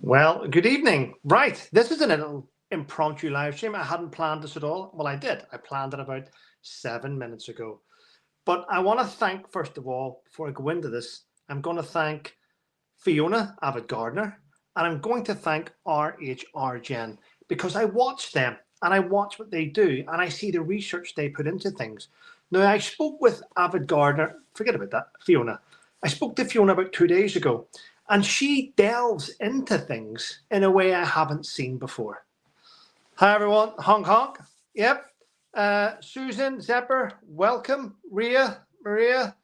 Well, good evening. Right, this is a little impromptu live stream. I hadn't planned this at all. Well, I did. I planned it about 7 minutes ago. But I want to thank, first of all, before I go into this, I'm going to thank Fiona, Avid Gardener, and I'm going to thank RHR Gen because I watch them and I watch what they do and I see the research they put into things. Now, I spoke with Avid Gardener, forget about that, Fiona. I spoke to Fiona about 2 days ago and she delves into things in a way I haven't seen before. Hi, everyone. Honk, honk. Yep. Susan, Zepper, welcome. Ria, Maria,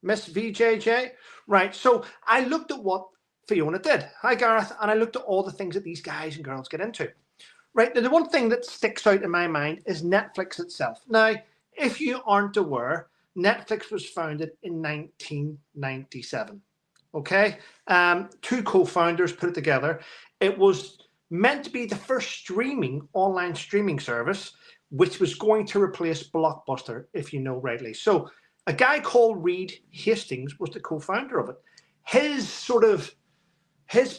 Miss VJJ. Right. So I looked at what Fiona did. Hi, Gareth. And I looked at all the things that these guys and girls get into. Right. Now, the one thing that sticks out in my mind is Netflix itself. Now, if you aren't aware, Netflix was founded in 1997. Okay. Two co-founders put it together. It was meant to be the first online streaming service, which was going to replace Blockbuster, if you know rightly. So a guy called Reed Hastings was the co-founder of it. His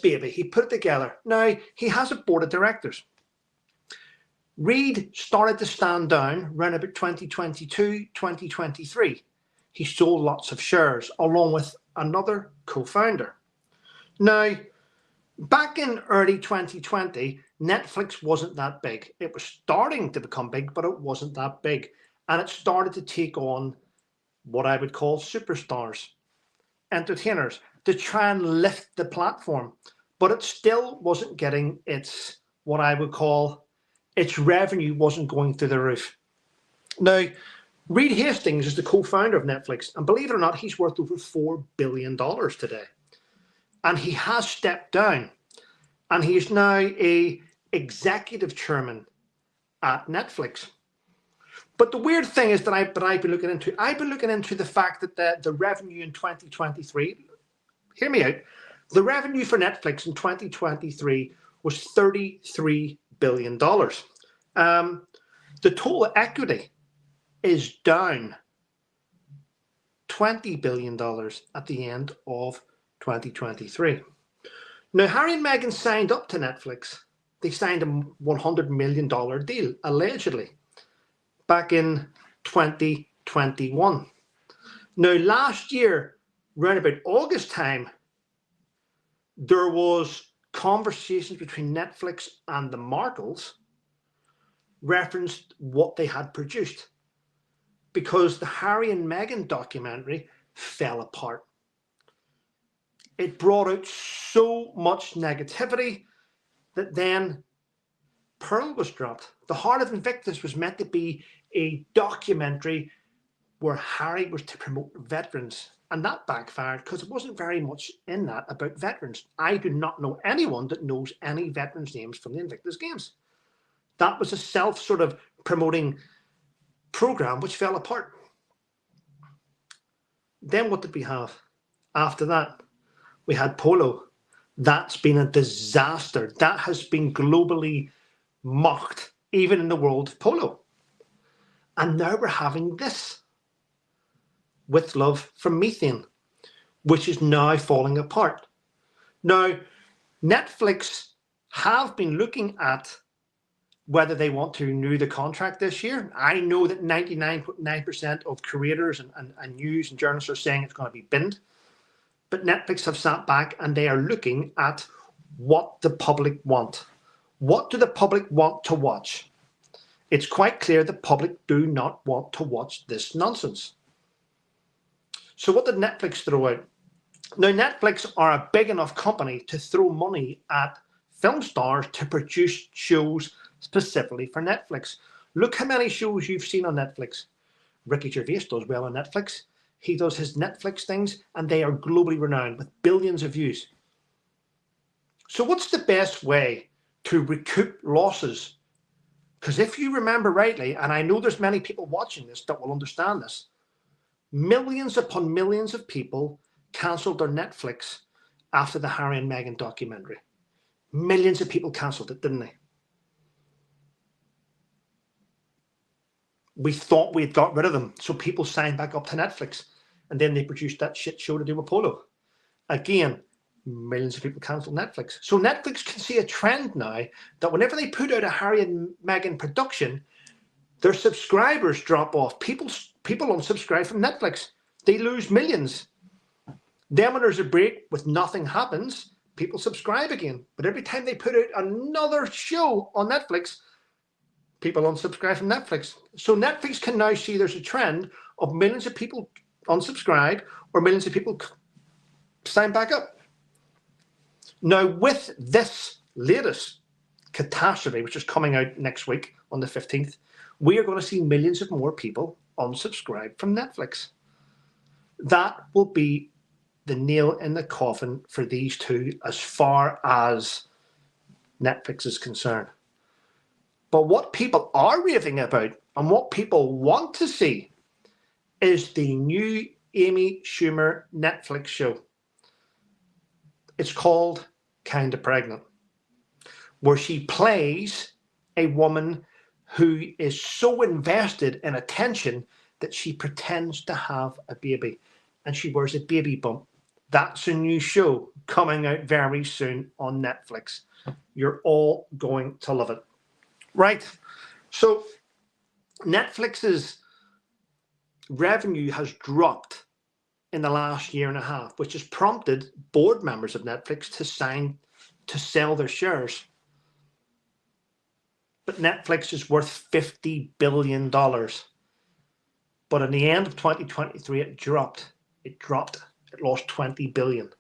baby, he put it together. Now, he has a board of directors. Reed started to stand down around about 2022, 2023. He sold lots of shares along with another co-founder. Now, back in early 2020, Netflix wasn't that big. It was starting to become big, but it wasn't that big. And it started to take on what I would call superstars, entertainers, to try and lift the platform. But it still wasn't getting what I would call its revenue wasn't going through the roof. Now, Reed Hastings is the co-founder of Netflix, and believe it or not, he's worth over $4 billion today. And he has stepped down, and he is now a executive chairman at Netflix. But the weird thing is that I've been looking into the fact that the revenue in 2023, hear me out, the revenue for Netflix in 2023 was $33 billion. The total equity is down $20 billion at the end of 2023. Now, Harry and Meghan signed up to Netflix. They signed a $100 million deal, allegedly, back in 2021. Now, last year, around about August time, there was conversations between Netflix and the Markles referenced what they had produced because the Harry and Meghan documentary fell apart. It brought out so much negativity that then Pearl was dropped. The Heart of Invictus was meant to be a documentary where Harry was to promote veterans, and that backfired because there wasn't very much in that about veterans. I do not know anyone that knows any veterans' names from the Invictus Games. That was a self-promoting program which fell apart. Then what did we have after that? We had polo. That's been a disaster. That has been globally mocked, even in the world of polo. And now we're having this with Love from Methane, which is now falling apart. Now, Netflix have been looking at whether they want to renew the contract this year. I know that 99.9% of creators and news and journalists are saying it's going to be binned. But Netflix have sat back and they are looking at what the public want. What do the public want to watch? It's quite clear the public do not want to watch this nonsense. So what did Netflix throw out? Now, Netflix are a big enough company to throw money at film stars to produce shows specifically for Netflix. Look how many shows you've seen on Netflix. Ricky Gervais does well on Netflix. He does his Netflix things, and they are globally renowned with billions of views. So what's the best way to recoup losses? Because if you remember rightly, and I know there's many people watching this that will understand this, millions upon millions of people cancelled their Netflix after the Harry and Meghan documentary. Millions of people cancelled it, didn't they? We thought we'd got rid of them, so people signed back up to Netflix, and then they produced that shit show to do with polo. Again, Millions of people cancel Netflix. So Netflix can see a trend now that whenever they put out a Harry and Meghan production, their subscribers drop off. People unsubscribe from Netflix. They lose millions. Then when there's a break with nothing happens, people subscribe again. But every time they put out another show on Netflix, people unsubscribe from Netflix. So Netflix can now see there's a trend of millions of people unsubscribe or millions of people sign back up. Now, with this latest catastrophe, which is coming out next week on the 15th, we are going to see millions of more people unsubscribe from Netflix. That will be the nail in the coffin for these two as far as Netflix is concerned. But what people are raving about and what people want to see is the new Amy Schumer Netflix show. It's called Kinda Pregnant, where she plays a woman who is so invested in attention that she pretends to have a baby and she wears a baby bump. That's a new show coming out very soon on Netflix. You're all going to love it. Right. So Netflix's revenue has dropped in the last year and a half, which has prompted board members of Netflix to sell their shares. But Netflix is worth $50 billion. But in the end of 2023, it dropped. It lost $20 billion.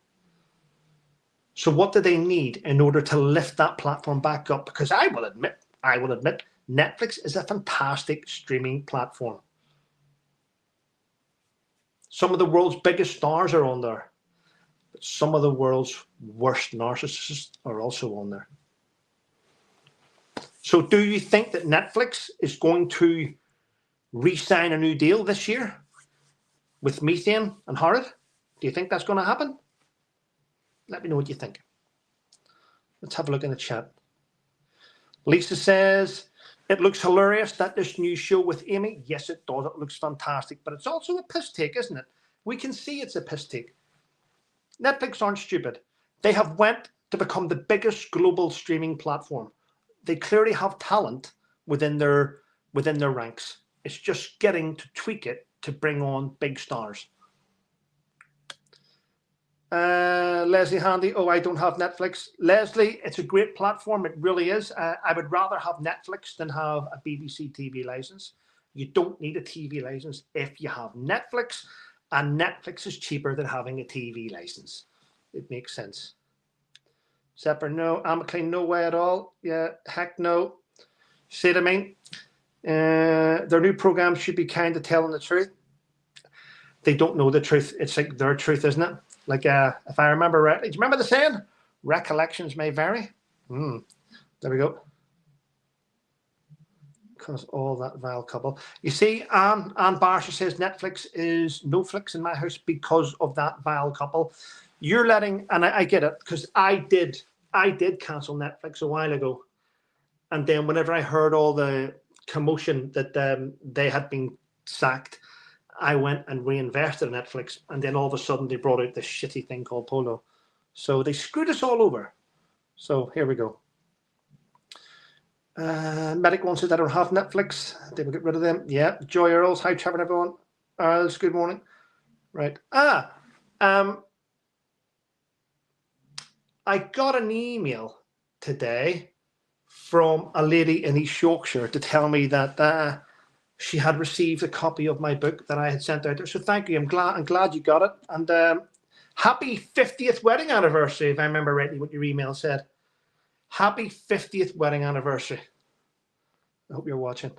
So what do they need in order to lift that platform back up? Because I will admit, Netflix is a fantastic streaming platform. Some of the world's biggest stars are on there. But some of the world's worst narcissists are also on there. So do you think that Netflix is going to re-sign a new deal this year with Methane and Horrid? Do you think that's going to happen? Let me know what you think. Let's have a look in the chat. Lisa says, it looks hilarious that this new show with Amy. Yes, it does. It looks fantastic. But it's also a piss take, isn't it? We can see it's a piss take. Netflix aren't stupid. They have went to become the biggest global streaming platform. They clearly have talent within their ranks. It's just getting to tweak it to bring on big stars. Leslie Handy, I don't have Netflix. Leslie, it's a great platform. It really is. I would rather have Netflix than have a BBC TV license. You don't need a TV license if you have Netflix, and Netflix is cheaper than having a TV license. It makes sense. Sepper, no. Amaclean, no way at all. Yeah, heck no. Say to me, their new program should be kind of telling the truth. They don't know the truth. It's like their truth, isn't it? Like, if I remember rightly, do you remember the saying? Recollections may vary. There we go. Because all that vile couple. You see, Anne Barsha says Netflix is no flicks in my house because of that vile couple. You're letting, and I get it, because I did cancel Netflix a while ago. And then whenever I heard all the commotion that they had been sacked, I went and reinvested in Netflix, and then all of a sudden they brought out this shitty thing called Polo. So they screwed us all over. So here we go. Medic one says, I don't have Netflix. They will get rid of them. Yeah. Joy Earls. Hi, Trevor, everyone. Earls, good morning. Right. I got an email today from a lady in East Yorkshire to tell me that she had received a copy of my book that I had sent out there. So thank you. I'm glad you got it. And happy 50th wedding anniversary, if I remember rightly what your email said. Happy 50th wedding anniversary. I hope you're watching.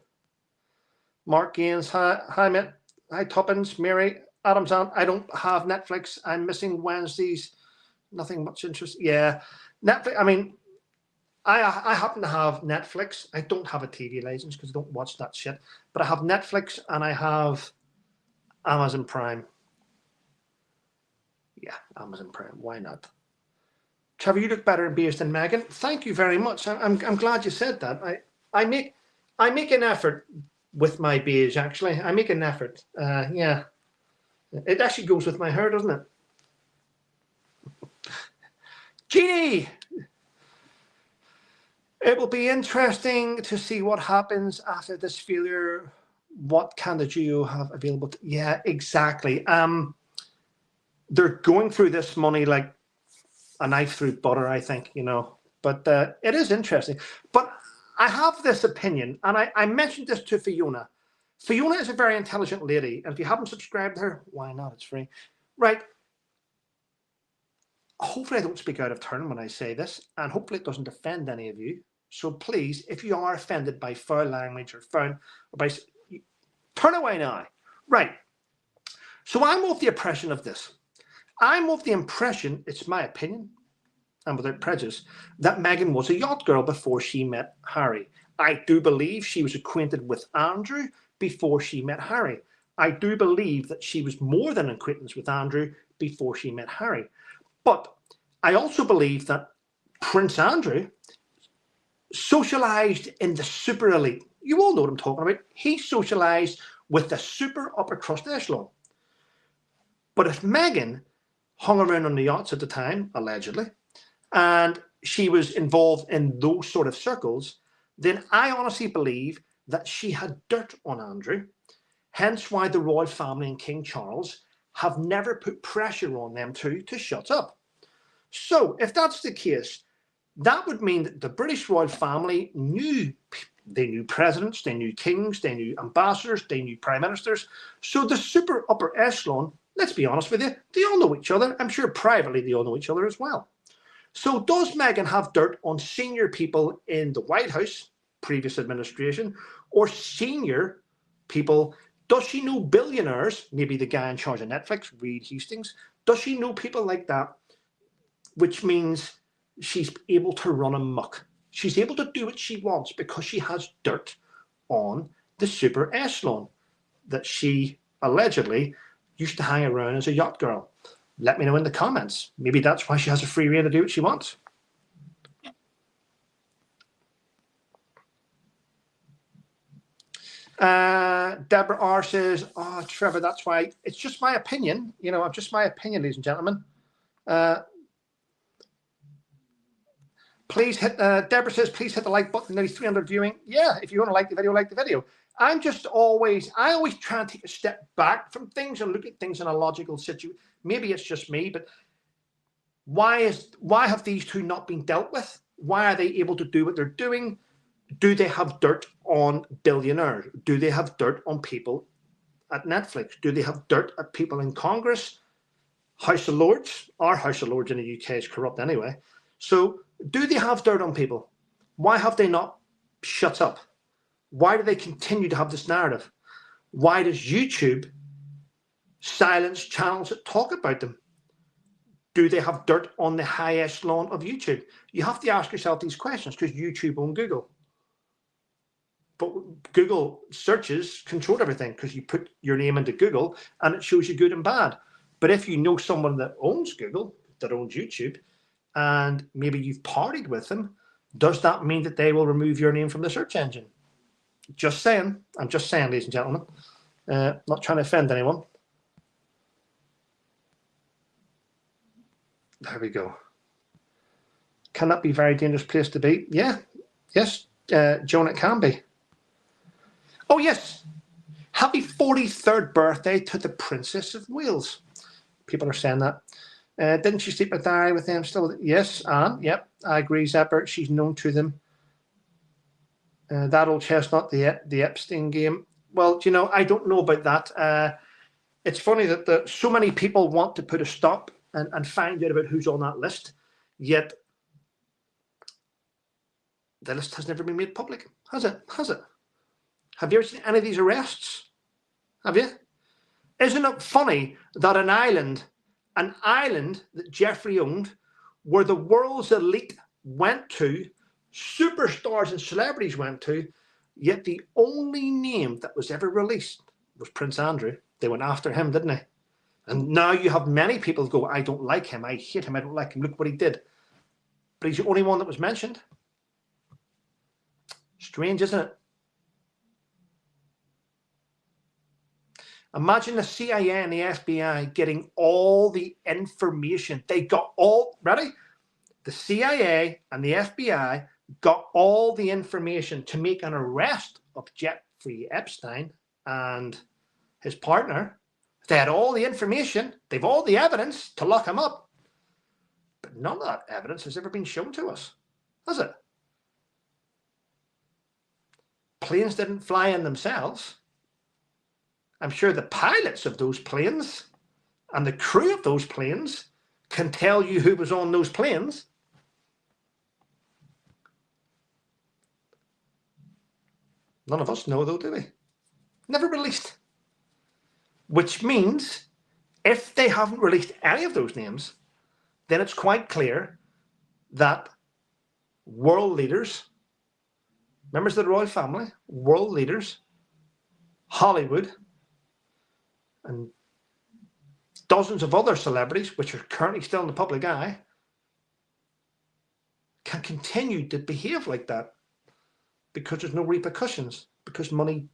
Mark Gaines, hi mate. Hi Tuppence, Mary, Adam's aunt. I don't have Netflix. I'm missing Wednesdays. Nothing much interest. Yeah. Netflix, I mean, I happen to have Netflix. I don't have a TV license because I don't watch that shit. But I have Netflix and I have Amazon Prime. Yeah, Amazon Prime. Why not? Trevor, you look better in beers than Megan. Thank you very much. I'm glad you said that. I make an effort with my beige, actually. I make an effort. Yeah. It actually goes with my hair, doesn't it? Jeannie, it will be interesting to see what happens after this failure. What can the duo have available? Yeah, exactly. They're going through this money like a knife through butter, I think, you know. But it is interesting. But I have this opinion, and I mentioned this to Fiona. Fiona is a very intelligent lady, and if you haven't subscribed to her, why not? It's free. Right. Hopefully I don't speak out of turn when I say this, and hopefully it doesn't offend any of you. So please, if you are offended by foul language or by turn away now. Right. So I'm of the impression of this. I'm of the impression, it's my opinion, and without prejudice, that Meghan was a yacht girl before she met Harry. I do believe she was acquainted with Andrew before she met Harry. I do believe that she was more than acquaintance with Andrew before she met Harry. But I also believe that Prince Andrew socialized in the super elite. You all know what I'm talking about. He socialized with the super upper crust echelon. But if Meghan hung around on the yachts at the time, allegedly, and she was involved in those sort of circles, then I honestly believe that she had dirt on Andrew, hence why the royal family and King Charles have never put pressure on them to shut up. So if that's the case, that would mean that the British royal family knew presidents, they knew kings, they knew ambassadors, they knew prime ministers. So the super upper echelon, let's be honest with you, they all know each other. I'm sure privately they all know each other as well. So does Meghan have dirt on senior people in the White House, previous administration, or senior people? Does she know billionaires, maybe the guy in charge of Netflix, Reed Hastings? Does she know people like that? Which means she's able to run amok. She's able to do what she wants because she has dirt on the super echelon that she allegedly used to hang around as a yacht girl. Let me know in the comments. Maybe that's why she has a free rein to do what she wants. Deborah R says, oh, Trevor, that's why. It's just my opinion. You know, just my opinion, ladies and gentlemen. Please hit, Deborah says, please hit the like button. Nearly 300 viewing. Yeah, if you want to like the video, like the video. I always try and take a step back from things and look at things in a logical situation. Maybe it's just me, but why have these two not been dealt with? Why are they able to do what they're doing? Do they have dirt on billionaires? Do they have dirt on people at Netflix? Do they have dirt at people in Congress? House of Lords? Our House of Lords in the UK is corrupt anyway. So do they have dirt on people? Why have they not shut up? Why do they continue to have this narrative? Why does YouTube silence channels that talk about them? Do they have dirt on the high echelon of YouTube? You have to ask yourself these questions because YouTube owns Google. But Google searches control everything because you put your name into Google and it shows you good and bad. But if you know someone that owns Google, that owns YouTube, and maybe you've partied with them, does that mean that they will remove your name from the search engine? Just saying. I'm just saying, ladies and gentlemen. Not trying to offend anyone. There we go. Can that be a very dangerous place to be? Yeah. Yes, Joan, it can be. Oh, yes. Happy 43rd birthday to the Princess of Wales. People are saying that. Didn't she sleep with Diary with them still? Yes, Anne. Yep, I agree, Zepper. She's known to them. That old chestnut, the Epstein game. Well, you know, I don't know about that. It's funny that so many people want to put a stop and find out about who's on that list, yet the list has never been made public, has it? Has it? Have you ever seen any of these arrests? Have you? Isn't it funny that an island that Jeffrey owned, where the world's elite went to, superstars and celebrities went to, yet the only name that was ever released was Prince Andrew. They went after him, didn't they? And now you have many people go, I don't like him, I hate him, I don't like him, look what he did. But he's the only one that was mentioned. Strange, isn't it? Imagine the CIA and the FBI getting all the information. They got all, ready? the CIA and the FBI got all the information to make an arrest of Jeffrey Epstein and his partner. They had all the information. They've all the evidence to lock him up. But none of that evidence has ever been shown to us, has it? Planes didn't fly in themselves. I'm sure the pilots of those planes and the crew of those planes can tell you who was on those planes. None of us know, though, do we? Never released. Which means if they haven't released any of those names, then it's quite clear that world leaders, members of the royal family, world leaders, Hollywood, and dozens of other celebrities, which are currently still in the public eye, can continue to behave like that because there's no repercussions, because money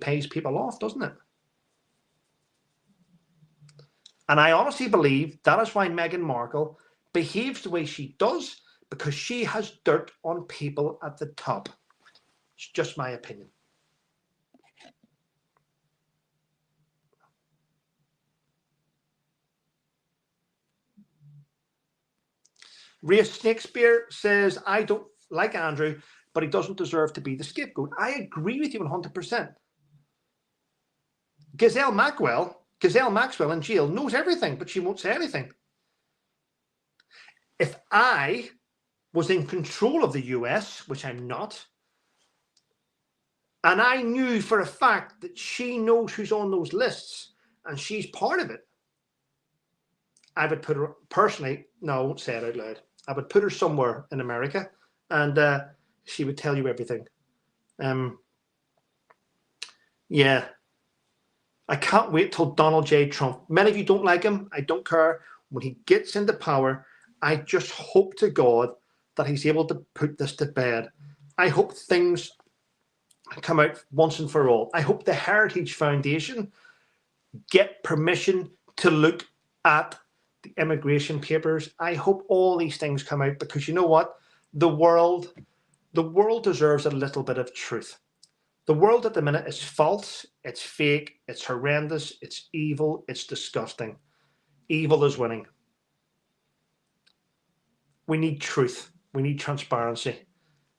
pays people off, doesn't it? And I honestly believe that is why Meghan Markle behaves the way she does, because she has dirt on people at the top. It's just my opinion. Ray Snakespeare says, I don't like Andrew, but he doesn't deserve to be the scapegoat. I agree with you 100%. Gazelle Maxwell in jail knows everything, but she won't say anything. If I was in control of the US, which I'm not, and I knew for a fact that she knows who's on those lists and she's part of it, I would put her, personally, no, I won't say it out loud, I would put her somewhere in America and she would tell you everything. Yeah. I can't wait till Donald J. Trump. Many of you don't like him. I don't care. When he gets into power, I just hope to God that he's able to put this to bed. I hope things come out once and for all. I hope the Heritage Foundation get permission to look at the immigration papers. I hope all these things come out, because you know what? The world deserves a little bit of truth. The world at the minute is false, it's fake, it's horrendous, it's evil, it's disgusting. Evil is winning. We need truth. We need transparency.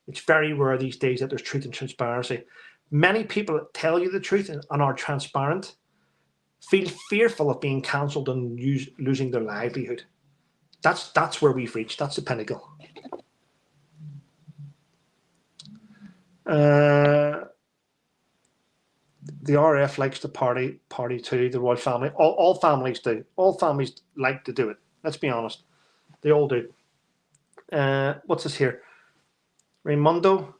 It's very rare these days that there's truth and transparency. Many people that tell you the truth and are transparent feel fearful of being cancelled and losing their livelihood. That's where we've reached. That's the pinnacle. The RF likes to party too, the royal family. All families do. All families like to do it. Let's be honest. They all do. What's this here? Raimundo,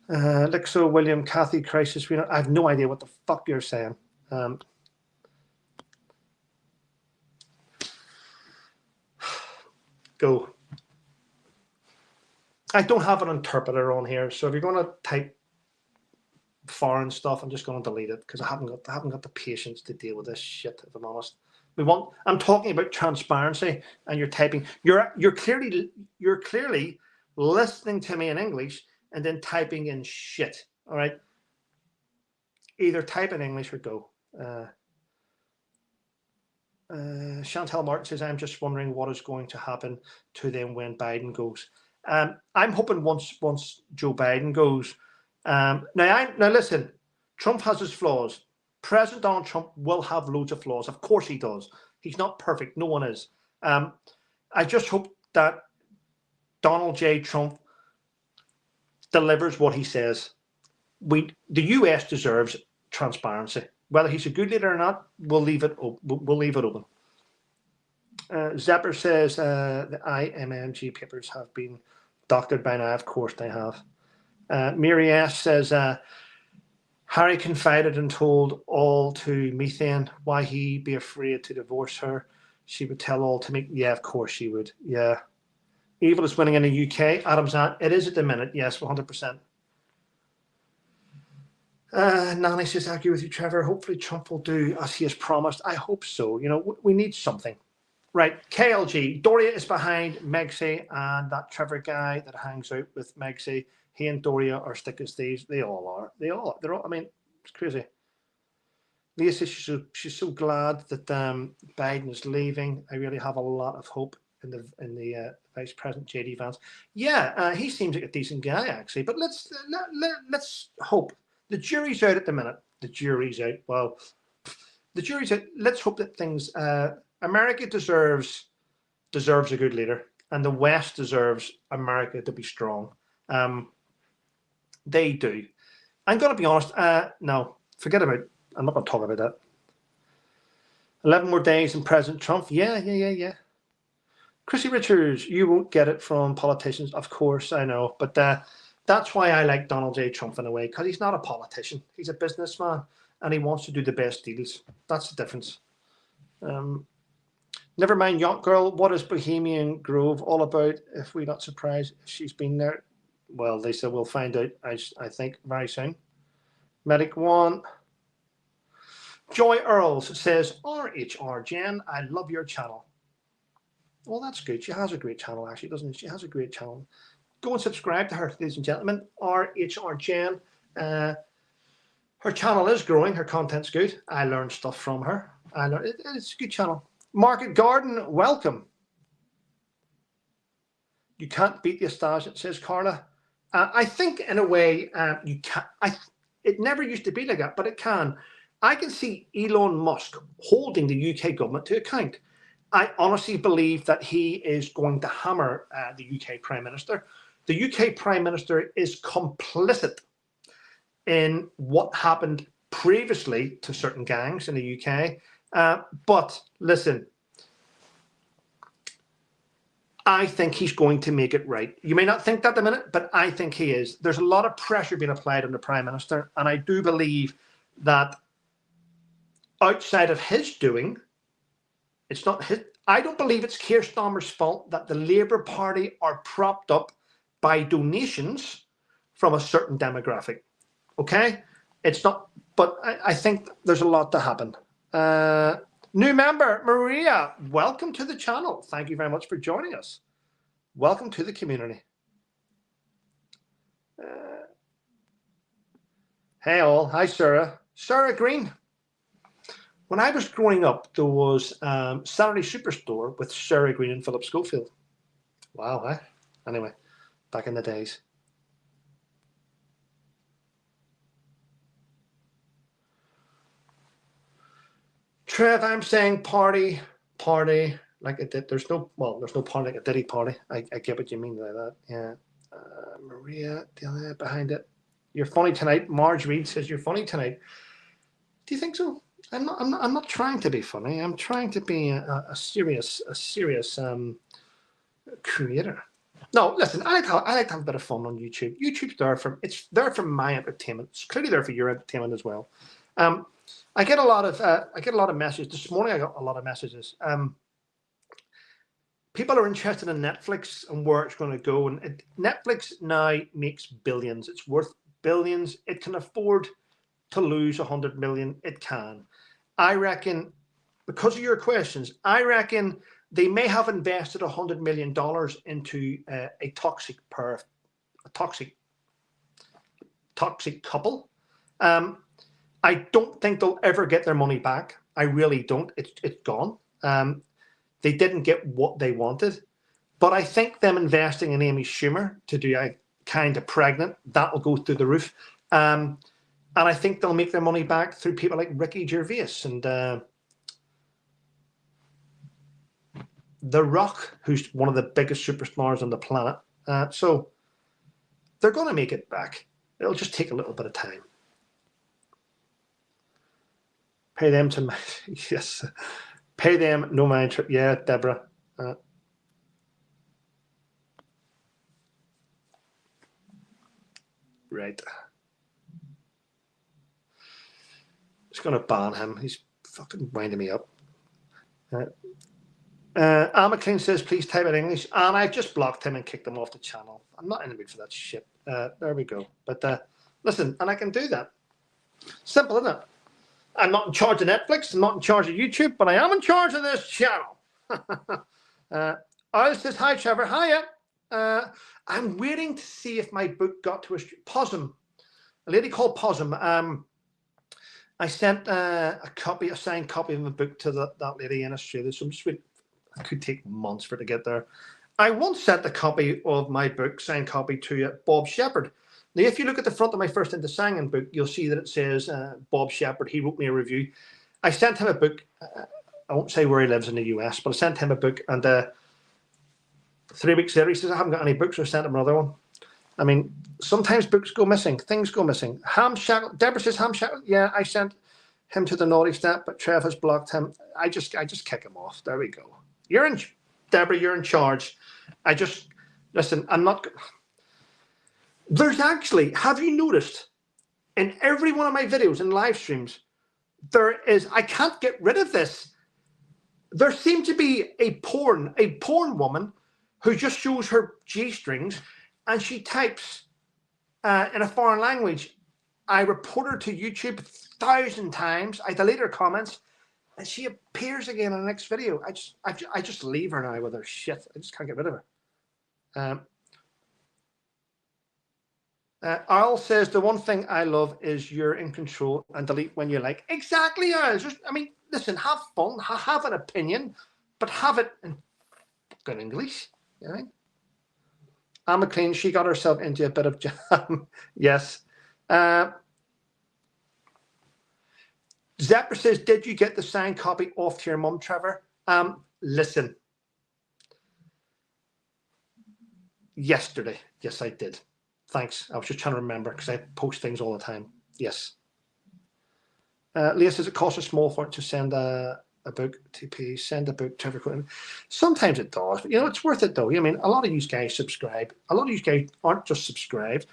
Lixo, William, Kathy, Crisis. I have no idea what the fuck you're saying. Go. I don't have an interpreter on here, so if you're going to type foreign stuff, I'm just going to delete it, because I haven't got the patience to deal with this shit, if I'm honest. I'm talking about transparency, and you're typing. You're clearly listening to me in English and then typing in shit. All right. Either type in English or go. Chantal Martin says, I'm just wondering what is going to happen to them when Biden goes. I'm hoping once Joe Biden goes. Now listen, Trump has his flaws. President Donald Trump will have loads of flaws. Of course he does. He's not perfect. No one is. I just hope that Donald J. Trump delivers what he says. The US deserves transparency. Whether he's a good leader or not, we'll leave it open. Zepper says the IMMG papers have been doctored by now. Of course they have. Mary S says Harry confided and told all to Methane why he be afraid to divorce her. She would tell all to me. Yeah, of course she would. Yeah. Evil is winning in the UK. Adam's not. It is at the minute. Yes, 100%. Nanny says, I agree with you, Trevor. Hopefully Trump will do as he has promised. I hope so. You know, we need something. Right, KLG. Doria is behind Megsy and that Trevor guy that hangs out with Megsy. He and Doria are stick as thieves. They all are. They're all. I mean, it's crazy. Leah says she's so glad that Biden is leaving. I really have a lot of hope in the Vice President JD Vance. Yeah, he seems like a decent guy actually. But let's hope. The jury's out at the minute. The jury's out. Well, the jury's out. Let's hope that things. America deserves a good leader, and the West deserves America to be strong. They do. I'm going to be honest. No, forget about it. I'm not going to talk about that. 11 more days in President Trump. Yeah. Chrissy Richards, you won't get it from politicians. Of course, I know. But that's why I like Donald J. Trump in a way, because he's not a politician. He's a businessman, and he wants to do the best deals. That's the difference. Never mind, Yacht Girl. What is Bohemian Grove all about? If we're not surprised if she's been there. Well, they said we'll find out, I think, very soon. Medic One. Joy Earls says, RHR Jen, I love your channel. Well, that's good. She has a great channel, actually, doesn't she? She has a great channel. Go and subscribe to her, ladies and gentlemen. RHR Jen. Her channel is growing. Her content's good. I learned stuff from her. It's a good channel. Market Garden, welcome. You can't beat the establishment, says Carla. I think, in a way, you can. It never used to be like that, but it can. I can see Elon Musk holding the UK government to account. I honestly believe that he is going to hammer the UK Prime Minister. The UK Prime Minister is complicit in what happened previously to certain gangs in the UK. But listen, I think he's going to make it right. You may not think that a minute, but I think he is. There's a lot of pressure being applied on the Prime Minister, and I do believe that outside of his doing, it's not his. I don't believe it's Keir Starmer's fault that the Labour Party are propped up by donations from a certain demographic. Okay? It's not, but I think there's a lot to happen. New member, Maria, welcome to the channel. Thank you very much for joining us. Welcome to the community. Hey all. Hi, Sarah. Sarah Green. When I was growing up, there was Saturday Superstore with Sarah Green and Philip Schofield. Wow, eh? Anyway, back in the days. Trev, I'm saying party, like it did. There's no party like a Diddy party. I get what you mean by that. Yeah. Maria, behind it. You're funny tonight. Marge Reed says you're funny tonight. Do you think so? I'm not trying to be funny. I'm trying to be a serious creator. No, listen. I like to have a bit of fun on YouTube. YouTube's there for my entertainment. It's clearly there for your entertainment as well. I get a lot of messages. This morning I got a lot of messages. People are interested in Netflix and where it's going to go. And Netflix now makes billions. It's worth billions. It can afford to lose 100 million. It can. I reckon, because of your questions, I reckon they may have invested $100 million into a toxic couple. I don't think they'll ever get their money back. I really don't. It's gone. They didn't get what they wanted. But I think them investing in Amy Schumer to do a kind of pregnant, that will go through the roof. And I think they'll make their money back through people like Ricky Gervais and The Rock, who's one of the biggest superstars on the planet. So they're going to make it back. It'll just take a little bit of time. Pay them to, yes. Pay them no mind. Yeah, Deborah. Right. Just going to ban him. He's fucking winding me up. Al McLean says, please type in English. And I've just blocked him and kicked him off the channel. I'm not in the mood for that shit. There we go. But listen, and I can do that. Simple, isn't it? I'm not in charge of Netflix. I'm not in charge of YouTube, but I am in charge of this channel. Oil says, hi, Trevor. Hiya. I'm waiting to see if my book got to a Possum. A lady called Possum. I sent a signed copy of the book to that lady in Australia. So I'm just waiting. It could take months for it to get there. I once sent a copy of my book, signed copy, to Bob Shepherd. Now, if you look at the front of my First Into Singing book, you'll see that it says Bob Shepherd. He wrote me a review. I sent him a book. I won't say where he lives in the US, but I sent him a book, and 3 weeks later, he says, I haven't got any books, so I sent him another one. I mean, sometimes books go missing, things go missing. Ham Shackle, Deborah says, Ham Shackle, yeah, I sent him to the naughty step, but Trev has blocked him. I just kick him off. There we go. Deborah, you're in charge. Listen, I'm not. There's actually, have you noticed, in every one of my videos and live streams, I can't get rid of this. There seems to be a porn woman who just shows her G-strings, and she types in a foreign language. I report her to YouTube 1,000 times. I delete her comments, and she appears again in the next video. I just leave her now with her shit. I just can't get rid of her. Al says, the one thing I love is you're in control and delete when you like. Exactly, Al. I mean, listen, have fun, have an opinion, but have it in good English. You know? Anne McLean, she got herself into a bit of jam. Yes. Zephyr says, did you get the signed copy off to your mum, Trevor? Listen. Yesterday. Yes, I did. Thanks. I was just trying to remember because I post things all the time. Yes. Leah says it costs a small fortune to send a book. TP, send a book, Trevor Quinn. Sometimes it does, but you know, it's worth it though. I mean, a lot of you guys subscribe. A lot of you guys aren't just subscribed.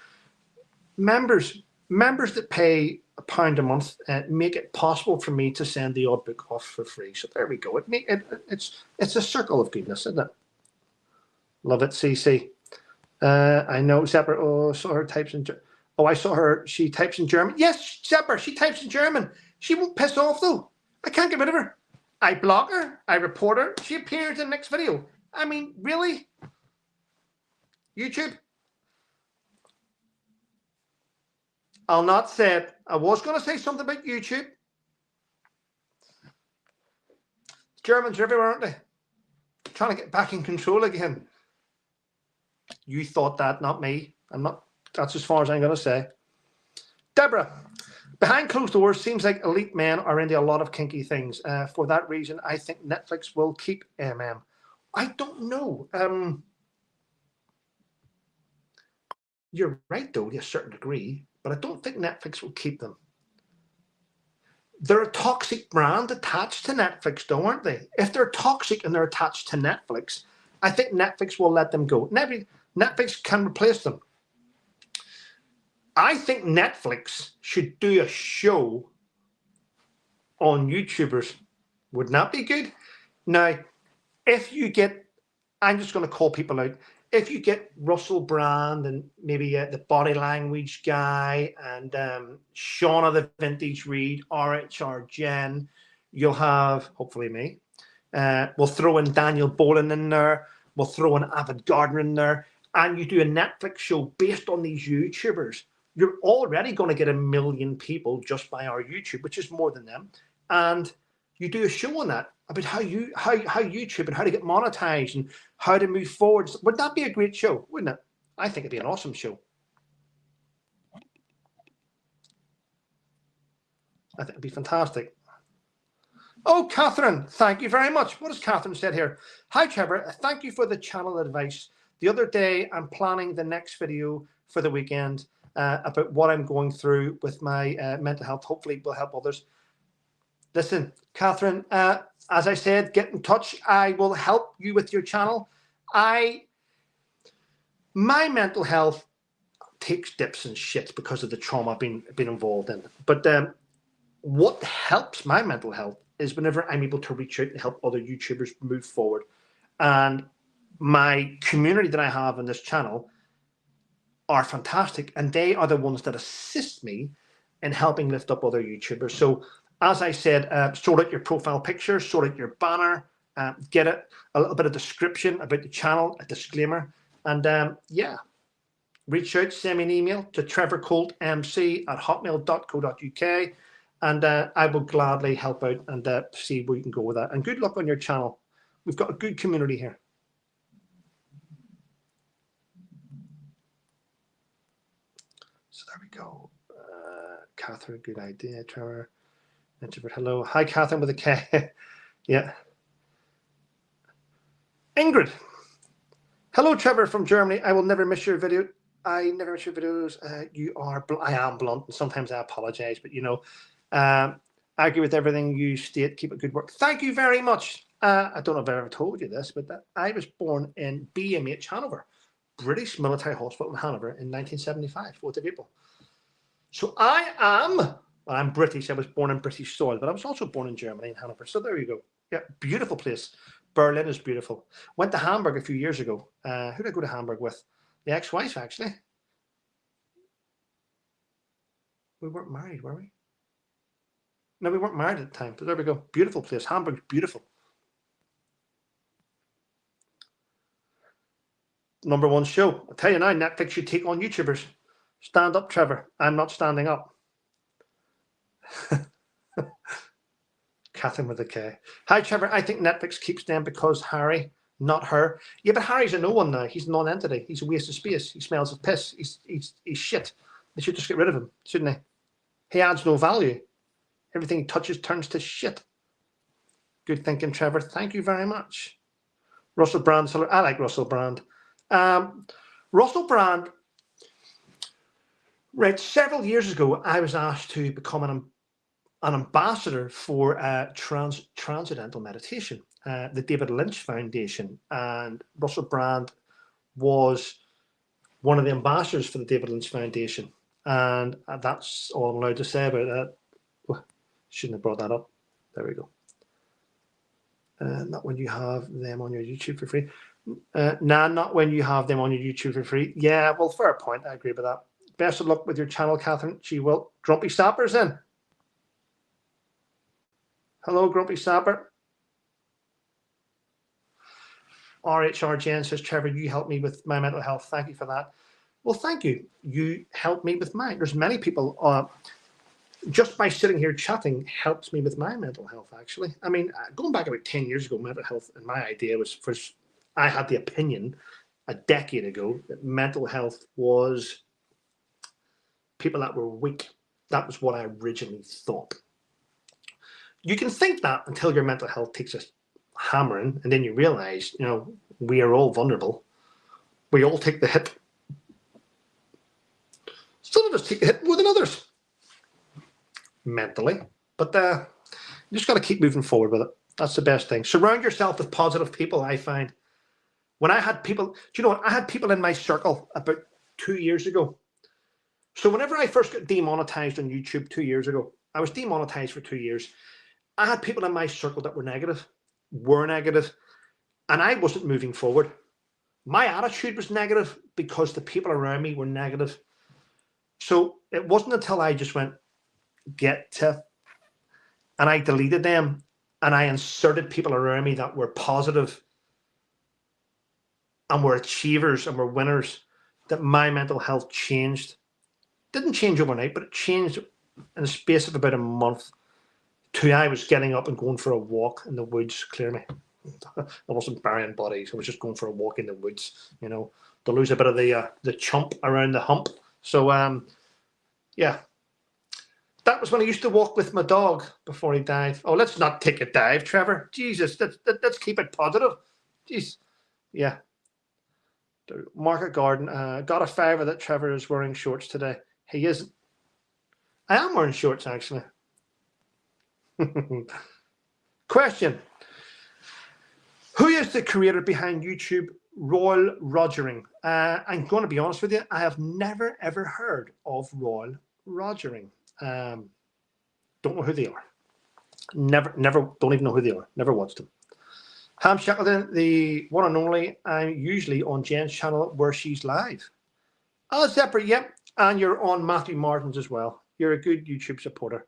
Members that pay £1 a month make it possible for me to send the odd book off for free. So there we go. It's a circle of goodness, isn't it? Love it, CC. I know Zephyr. Oh, saw her types in. Oh, I saw her. She types in German. Yes, Zephyr. She types in German. She won't piss off though. I can't get rid of her. I block her. I report her. She appears in the next video. I mean, really? YouTube? I'll not say it. I was going to say something about YouTube. Germans are everywhere, aren't they? Trying to get back in control again. You thought that, not me. I'm not. That's as far as I'm going to say. Deborah, behind closed doors, seems like elite men are into a lot of kinky things. For that reason, I think Netflix will keep MM. I don't know. You're right, though, to a certain degree, but I don't think Netflix will keep them. They're a toxic brand attached to Netflix, though, aren't they? If they're toxic and they're attached to Netflix, I think Netflix will let them go. Netflix can replace them. I think Netflix should do a show on YouTubers. Would not be good? Now, if you get, I'm just going to call people out. If you get Russell Brand and maybe the body language guy and Shauna the Vintage Read, RHR Jen, you'll have, hopefully me, we'll throw in Daniel Boland in there. We'll throw in Avid Gardner in there. And you do a Netflix show based on these YouTubers. You're already going to get 1 million people just by our YouTube, which is more than them. And you do a show on that about how YouTube and how to get monetized and how to move forward. Would that be a great show? Wouldn't it? I think it'd be an awesome show. I think it'd be fantastic. Oh, Catherine, thank you very much. What has Catherine said here? Hi, Trevor. Thank you for the channel advice. The other day, I'm planning the next video for the weekend about what I'm going through with my mental health. Hopefully, it will help others. Listen, Catherine, as I said, get in touch. I will help you with your channel. My mental health takes dips and shits because of the trauma I've been involved in. But what helps my mental health is whenever I'm able to reach out and help other YouTubers move forward. And my community that I have on this channel are fantastic, and they are the ones that assist me in helping lift up other YouTubers. So as I said, sort out your profile picture, sort out your banner, get it, a little bit of description about the channel, a disclaimer, and yeah, reach out, send me an email to trevorcoltmc@hotmail.co.uk, and I will gladly help out and see where you can go with that. And good luck on your channel. We've got a good community here. So there we go. Catherine, good idea. Trevor, hello. Hi, Catherine with a K. Yeah. Ingrid. Hello, Trevor from Germany. I will never miss your video. I never miss your videos. I am blunt, and sometimes I apologize, but you know, I agree with everything you state. Keep up good work. Thank you very much. I don't know if I ever told you this, but I was born in BMH Hanover, British Military Hospital in Hanover in 1975, 4th of April. So I'm British. I was born in British soil, but I was also born in Germany, in Hanover. So there you go. Yeah, beautiful place. Berlin is beautiful. Went to Hamburg a few years ago. Who did I go to Hamburg with? The ex-wife, actually. We weren't married, were we? No, we weren't married at the time, but there we go. Beautiful place. Hamburg's beautiful. #1 show. I'll tell you now, Netflix should take on YouTubers. Stand up, Trevor. I'm not standing up. Catherine with a K. Hi, Trevor. I think Netflix keeps them because Harry, not her. Yeah, but Harry's a no one now. He's a non-entity. He's a waste of space. He smells of piss. He's shit. They should just get rid of him, shouldn't they? He adds no value. Everything he touches turns to shit. Good thinking, Trevor. Thank you very much. Russell Brand. I like Russell Brand. Russell Brand, right, several years ago, I was asked to become an ambassador for Transcendental Meditation, the David Lynch Foundation. And Russell Brand was one of the ambassadors for the David Lynch Foundation. And that's all I'm allowed to say about that. Shouldn't have brought that up. There we go. Not when you have them on your YouTube for free. Nah, not when you have them on your YouTube for free. Yeah, well, fair point. I agree with that. Best of luck with your channel, Catherine. She will. Grumpy Sapper's in. Hello, Grumpy Sapper. RHR Jen says, Trevor, you helped me with my mental health. Thank you for that. Well, thank you. You helped me with mine. There's many people, just by sitting here chatting helps me with my mental health, actually. I mean, going back about 10 years ago, mental health, and my idea was, I had the opinion a decade ago that mental health was people that were weak. That was what I originally thought. You can think that until your mental health takes a hammering, and then you realize, you know, we are all vulnerable. We all take the hit. Some of us take the hit more than others mentally, but you just got to keep moving forward with it. That's the best thing. Surround yourself with positive people. I find when I had people, do you know what? I had people in my circle about 2 years ago. So whenever I first got demonetized on YouTube 2 years ago, I was demonetized for 2 years. I had people in my circle that were negative, and I wasn't moving forward. My attitude was negative because the people around me were negative. So it wasn't until I just went, and I deleted them, and I inserted people around me that were positive and were achievers and were winners, that my mental health changed. Didn't change overnight, but it changed in the space of about a month. I was getting up and going for a walk in the woods, clearly. I wasn't burying bodies. I was just going for a walk in the woods, you know, to lose a bit of the chump around the hump. So, yeah. That was when I used to walk with my dog before he died. Oh, let's not take a dive, Trevor. Jesus, let's keep it positive. Jeez. Yeah. Market Garden. Got a fiver that Trevor is wearing shorts today. He isn't. I am wearing shorts, actually. Question. Who is the creator behind YouTube Royal Rogering? I'm going to be honest with you. I have never, ever heard of Royal Rogering. Don't know who they are. Never, don't even know who they are. Never watched them. Ham Shackleton, the one and only. I'm usually on Jen's channel where she's live. Alice Zepper, yep. And you're on Matthew Martin's as well. You're a good YouTube supporter.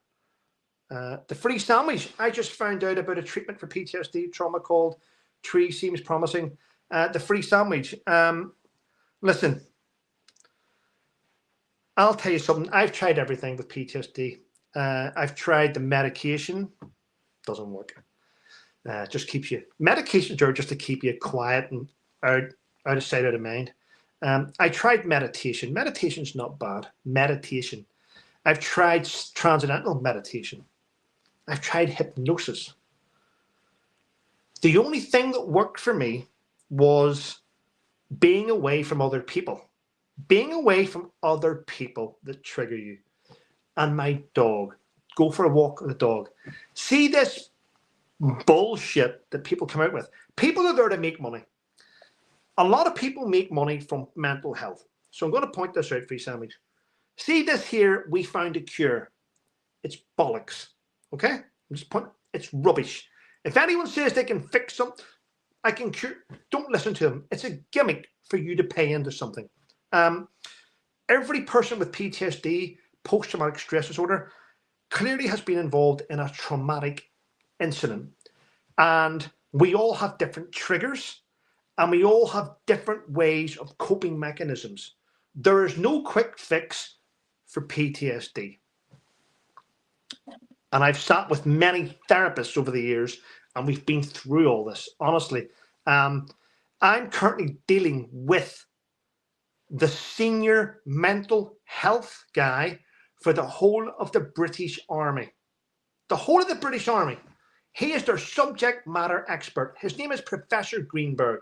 The free sandwich. I just found out about a treatment for PTSD trauma called Tree. Seems promising. The free sandwich. Listen, I'll tell you something. I've tried everything with PTSD. I've tried the medication. Doesn't work. Just keeps you. Medications are just to keep you quiet and out of sight, out of mind. I tried meditation. Meditation's not bad. Meditation. I've tried transcendental meditation. I've tried hypnosis. The only thing that worked for me was being away from other people. Being away from other people that trigger you. And my dog. Go for a walk with the dog. See this bullshit that people come out with. People are there to make money. A lot of people make money from mental health. So I'm going to point this out for you, Sandwich. See this here, we found a cure. It's bollocks. Okay? I'm just pointing, it's rubbish. If anyone says they can fix something, I can cure, don't listen to them. It's a gimmick for you to pay into something. Every person with PTSD, post-traumatic stress disorder, clearly has been involved in a traumatic incident. And we all have different triggers, and we all have different ways of coping mechanisms. There is no quick fix for PTSD. And I've sat with many therapists over the years, and we've been through all this. Honestly, I'm currently dealing with the senior mental health guy for the whole of the British Army. The whole of the British Army. He is their subject matter expert. His name is Professor Greenberg.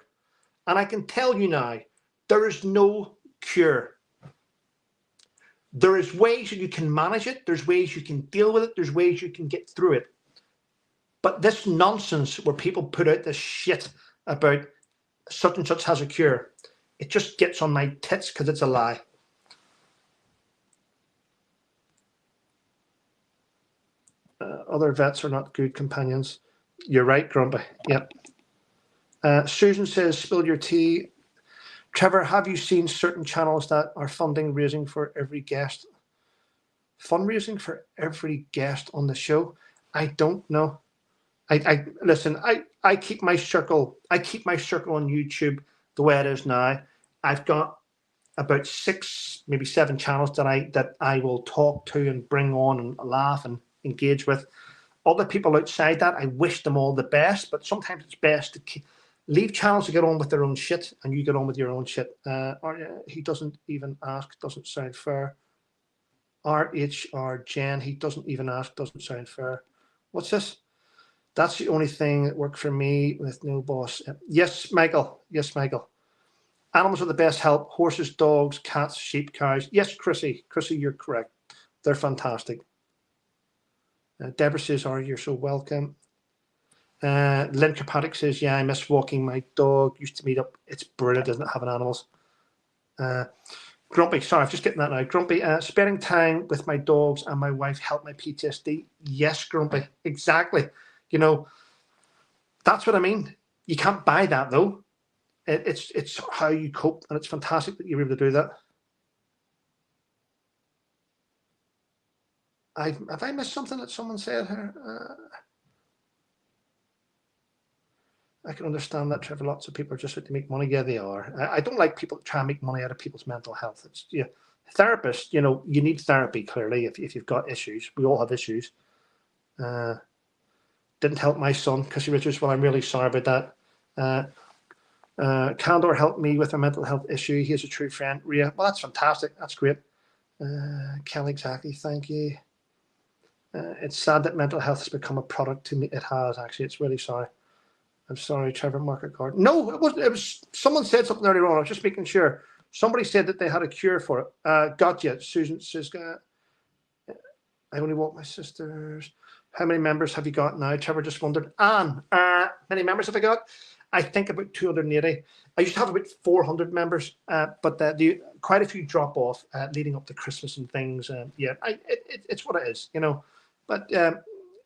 And I can tell you now, there is no cure. There is ways that you can manage it. There's ways you can deal with it. There's ways you can get through it. But this nonsense where people put out this shit about such and such has a cure, it just gets on my tits because it's a lie. Other vets are not good companions. You're right, Grumpy. Yep. Susan says, spill your tea. Trevor, have you seen certain channels that are raising for every guest? Fundraising for every guest on the show? I don't know. I listen, I keep my circle on YouTube the way it is now. I've got about 6, maybe 7 channels that I will talk to and bring on and laugh and engage with. Other people outside that, I wish them all the best, but sometimes it's best to leave channels to get on with their own shit, and you get on with your own shit. He doesn't even ask, doesn't sound fair. RHR Jen, he doesn't even ask, doesn't sound fair. What's this? That's the only thing that worked for me with no boss. Yes, Michael. Yes, Michael. Animals are the best help. Horses, dogs, cats, sheep, cows. Yes, Chrissy. Chrissy, you're correct. They're fantastic. Deborah says, you're so welcome. Lynn Kirkpatrick says, yeah, I miss walking my dog. Used to meet up. It's brilliant, doesn't it, having animals? Grumpy, sorry, I'm just getting that now. Grumpy, spending time with my dogs and my wife helped my PTSD. Yes, Grumpy, exactly. You know, that's what I mean. You can't buy that, though. It's how you cope, and it's fantastic that you're able to do that. Have I missed something that someone said here? I can understand that, Trevor. Lots of people are just out to make money. Yeah, they are. I don't like people that try and make money out of people's mental health. It's therapists. You know, you need therapy clearly if you've got issues. We all have issues. Didn't help my son, Chrissy Richards. Well, I'm really sorry about that. Candor helped me with a mental health issue. He is a true friend. Ria, well, that's fantastic. That's great. Kelly, exactly. Thank you. It's sad that mental health has become a product to me. It has, actually. It's really sorry. I'm sorry, Trevor Market Garden. No, it wasn't. It was someone said something earlier on. I was just making sure. Somebody said that they had a cure for it. Gotcha. Susan says, I only want my sisters. How many members have you got now? Trevor just wondered. Anne, many members have I got? I think about 280. I used to have about 400 members, but quite a few drop off leading up to Christmas and things. It's what it is, you know. But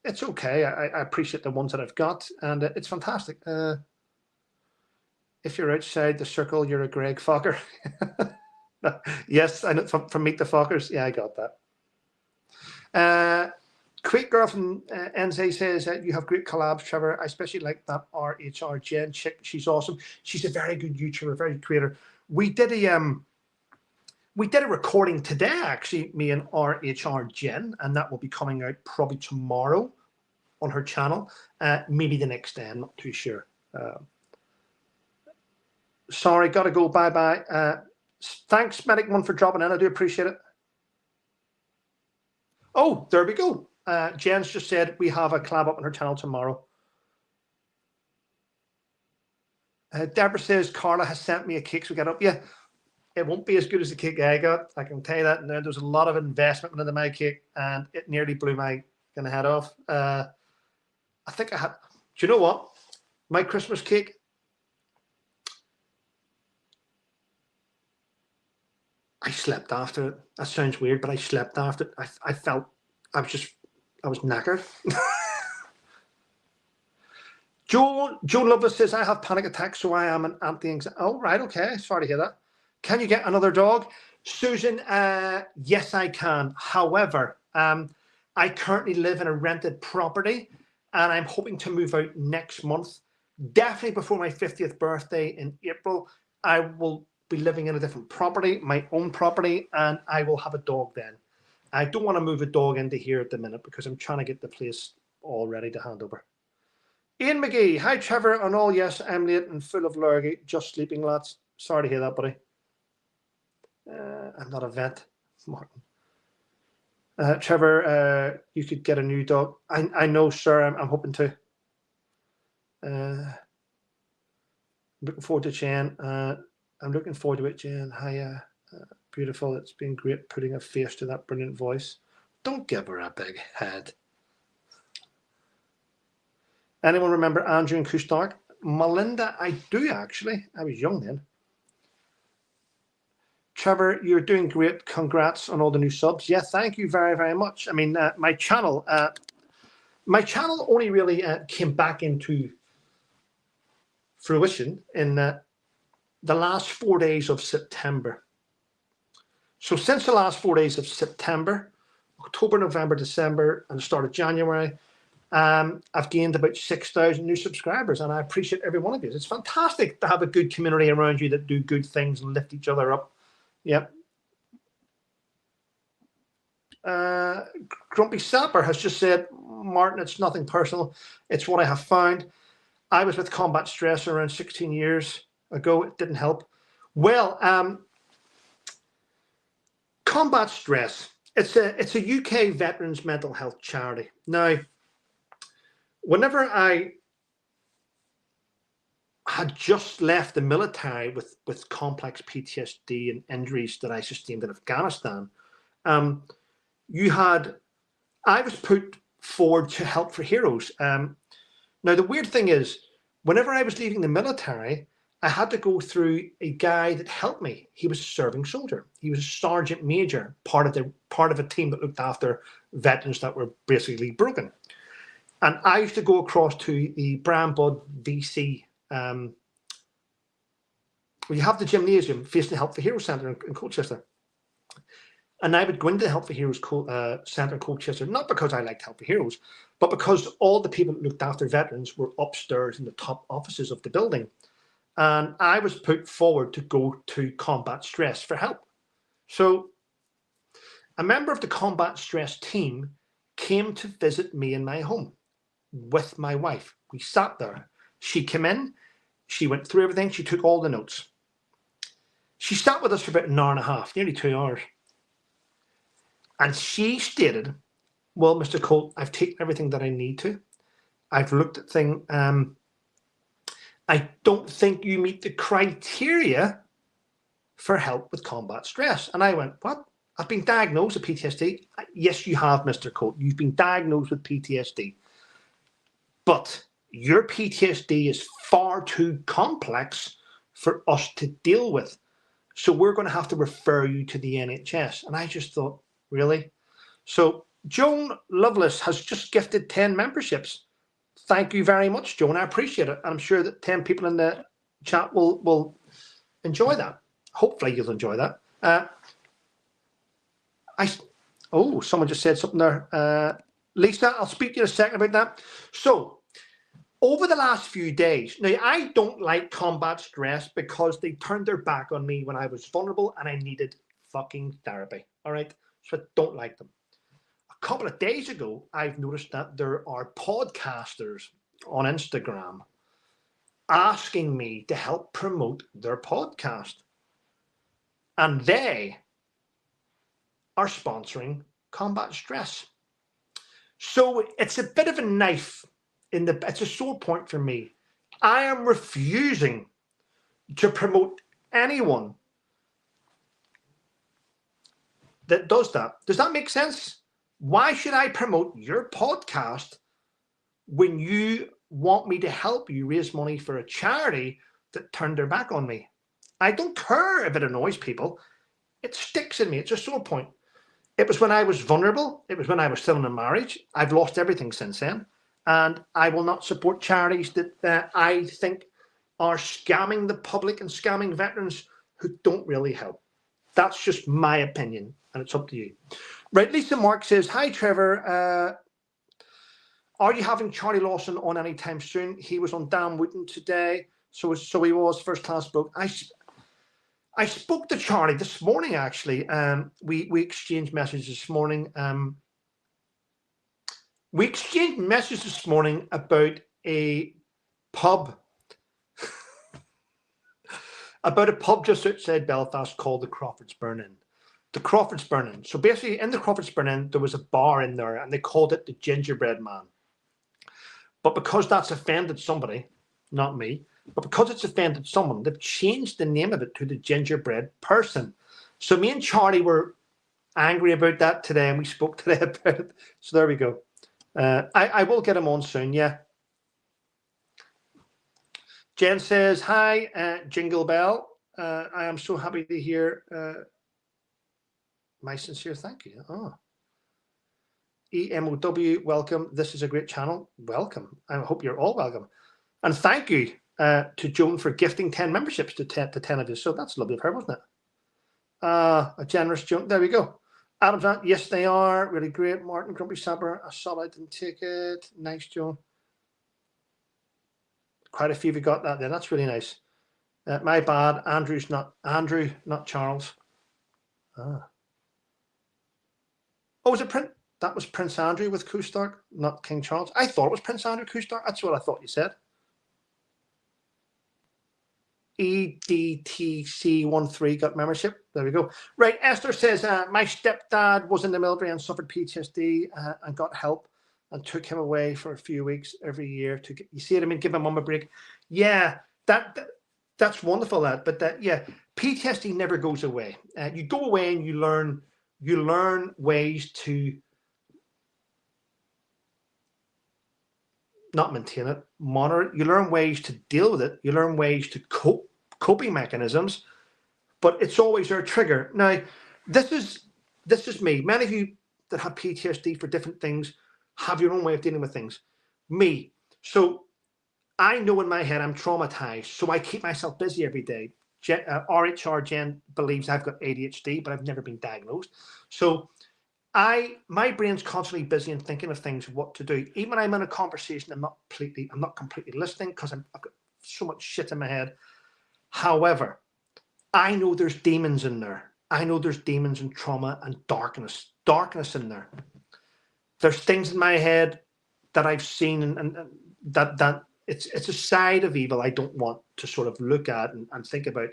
it's okay. I appreciate the ones that I've got, and it's fantastic. If you're outside the circle, you're a Greg Fokker. Yes, I know from Meet the Fockers. Yeah, I got that. Quick Girl from NZ says that you have great collabs, Trevor. I especially like that RHR Jen chick. She's awesome. She's a very good YouTuber, very good creator. We did a recording today, actually, me and RHR Jen, and that will be coming out probably tomorrow on her channel, maybe the next day. I'm not too sure. Sorry, gotta go. Bye bye. Thanks, Medic One, for dropping in. I do appreciate it. Oh, there we go. Jen's just said we have a collab up on her channel tomorrow. Deborah says Carla has sent me a cake, so we got up. Yeah, it won't be as good as the cake I got. I can tell you that. And there's a lot of investment into my cake, and it nearly blew my kind of head off. I think I had. Do you know what? My Christmas cake. I slept after it. That sounds weird, but I slept after it. I felt I was knackered. Joan Lovelace says, I have panic attacks, so I am an anti-anxiety. Oh, right, okay. Sorry to hear that. Can you get another dog? Susan, yes, I can. However, I currently live in a rented property, and I'm hoping to move out next month. Definitely before my 50th birthday in April, I will be living in a different property, my own property, and I will have a dog then. I don't want to move a dog into here at the minute because I'm trying to get the place all ready to hand over. Ian McGee, hi Trevor, and all. Yes, I'm late and full of lurgy, just sleeping, lads. Sorry to hear that, buddy. I'm not a vet, Martin. Trevor, you could get a new dog. I know, sir. I'm hoping to. Looking forward to Jen. I'm looking forward to it, Jen. Hiya. Beautiful. It's been great putting a face to that brilliant voice. Don't give her a big head. Anyone remember Andrew and Kustark? Melinda, I do actually. I was young then. Trevor, you're doing great. Congrats on all the new subs. Yeah, thank you very, very much. I mean, my channel only really came back into fruition in the last 4 days of September. So since the last 4 days of September, October, November, December, and the start of January, I've gained about 6,000 new subscribers, and I appreciate every one of you. It's fantastic to have a good community around you that do good things and lift each other up. Yep. Grumpy Sapper has just said, Martin, it's nothing personal. It's what I have found. I was with combat stress around 16 years ago. It didn't help. Well, combat stress. It's a UK veterans mental health charity. Now, whenever I had just left the military with complex PTSD and injuries that I sustained in Afghanistan, I was put forward to Help for Heroes. Now, the weird thing is, whenever I was leaving the military, I had to go through a guy that helped me. He was a serving soldier. He was a sergeant major, part of a team that looked after veterans that were basically broken. And I used to go across to the Brown Bud VC. Well, you have the gymnasium facing the Help for Heroes Centre in Colchester. And I would go into the Help for Heroes Centre in Colchester, not because I liked Help for Heroes, but because all the people that looked after veterans were upstairs in the top offices of the building. And I was put forward to go to Combat Stress for help. So a member of the Combat Stress team came to visit me in my home with my wife. We sat there. She came in. She went through everything. She took all the notes. She sat with us for about an hour and a half, nearly 2 hours. And she stated, well, Mr. Colt, I've taken everything that I need to. I've looked at things. I don't think you meet the criteria for help with combat stress. And I went, what? I've been diagnosed with PTSD. Yes, you have, Mr. Colt. You've been diagnosed with PTSD. But your PTSD is far too complex for us to deal with. So we're going to have to refer you to the NHS. And I just thought, really? So Joan Lovelace has just gifted 10 memberships. Thank you very much, Joan. I appreciate it. I'm sure that 10 people in the chat will enjoy that. Hopefully you'll enjoy that. Someone just said something there. Lisa, I'll speak to you in a second about that. So, over the last few days, now I don't like combat stress because they turned their back on me when I was vulnerable and I needed fucking therapy. All right. So I don't like them. A couple of days ago, I've noticed that there are podcasters on Instagram asking me to help promote their podcast. And they are sponsoring combat stress. So it's a bit of a knife it's a sore point for me. I am refusing to promote anyone that does that. Does that make sense? Why should I promote your podcast when you want me to help you raise money for a charity that turned their back on me? I don't care if it annoys people. It sticks in me. It's a sore point. It was when I was vulnerable. It was when I was still in a marriage. I've lost everything since then. And I will not support charities that I think are scamming the public and scamming veterans who don't really help. That's just my opinion, and it's up to you. Right, Lisa Mark says, hi, Trevor. Are you having Charlie Lawson on anytime soon? He was on Dan Wooten today, so he was first class book. I spoke to Charlie this morning, actually. We exchanged messages this morning. We exchanged messages this morning about a pub, just outside Belfast called the Crawford's Burn-In. The Crawford's Burn-In. So basically, in the Crawford's Burn-In, there was a bar in there, and they called it the Gingerbread Man. But because that's offended somebody, not me, but because it's offended someone, they've changed the name of it to the Gingerbread Person. So me and Charlie were angry about that today, and we spoke today about it. So there we go. I will get him on soon, yeah. Jen says, hi, Jingle Bell. I am so happy to hear my sincere thank you. Oh. EMOW, welcome. This is a great channel. Welcome. I hope you're all welcome. And thank you to Joan for gifting 10 memberships to 10 of you. So that's lovely of her, wasn't it? A generous Joan. There we go. Adam's, yes, they are. Really great. Martin, Grumpy Sapper. I saw I didn't take it. Nice, Joan. Quite a few of you got that there. That's really nice. My bad. Andrew, not Charles. Ah. Oh, was it Prince? That was Prince Andrew with Kustark, not King Charles. I thought it was Prince Andrew Kustark. That's what I thought you said. EDTC13 got membership. There we go. Right. Esther says, my stepdad was in the military and suffered PTSD and got help and took him away for a few weeks every year to get, you see what I mean? Give my mum a break. Yeah, that's wonderful. Yeah, PTSD never goes away. You go away and you learn ways to not maintain it, monitor it. You learn ways to deal with it. You learn ways to coping mechanisms, but it's always our trigger. Now, this is me. Many of you that have PTSD for different things have your own way of dealing with things. Me. So I know in my head I'm traumatized, so I keep myself busy every day. RHR Jen believes I've got ADHD, but I've never been diagnosed. So my brain's constantly busy and thinking of things, what to do. Even when I'm in a conversation, I'm not completely listening because I've got so much shit in my head. However, I know there's demons in there. I know there's demons and trauma and darkness in there. There's things in my head that I've seen and that it's a side of evil I don't want to sort of look at and think about.